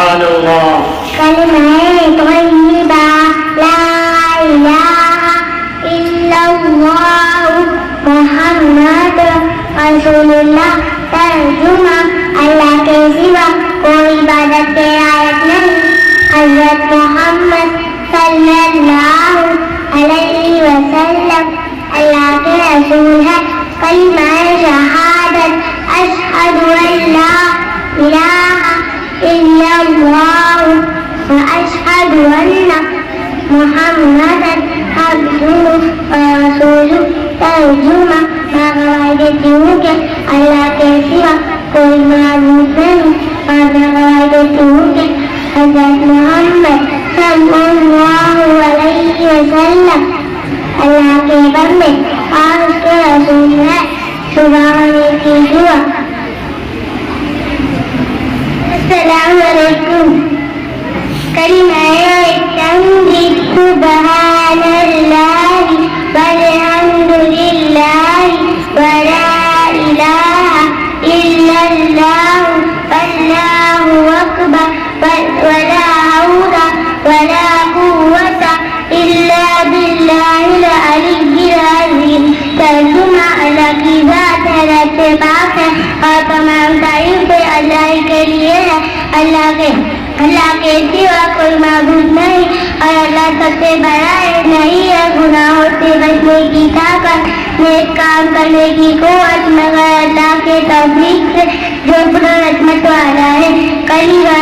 സുബ്ഹാനല്ലാഹ്. കലിമയെ ത്വയ്യിബ ലാ ഇലാഹ ഇല്ലല്ലാഹു മുഹമ്മദ് റസൂലുള്ളാह तर्जुमा अल्लाह के सिवा कोई इबादत के लायक नहीं। हज़रत मोहम्मद सल्लल्लाहु अलैहि वसल्लम अल्लाह के रसूल है। कलिमा शहादत अशहदु अल्ला इलाहा इल्लल्लाह व अशहदु अन्ना मुहम्मदन अब्दुहु व रसूलुहु। तर्जुमा मैं गवाही देती हूँ कि अल्लाह के सिवा कोई माबूद नहीं और मैं गवाही देती हूँ कि हज़रत मोहम्मद सल्लल्लाहु अलैहि वसल्लम अल्लाह के बंदे और उसके रसूल हैं। सुबह होने की दुआ। अस्सलामु अलैकुम। कलिमा तंजीद सुब्हानल्लाहि वल्हम्दुलिल्लाहि वला इलाहा इल्लल्लाहु वल्लाहु अकबर वला हौला वला कुव्वता इल्ला बिल्लाहिल अलिय्यिल अज़ीम। तर्जुमा अल्लाह की ज़ात है, रब से पाक है और तमाम तारीफ़ें अल्लाह के लिए है। अल्लाह के सिवा कोई माबूद नहीं और अल्लाह सबसे बड़ा है। नहीं है गुनाहों से बचने की ताकत, नेक काम करने की कुव्वत मगर अल्लाह के तौफीक से जो पुरहमत वाला है। कलिमा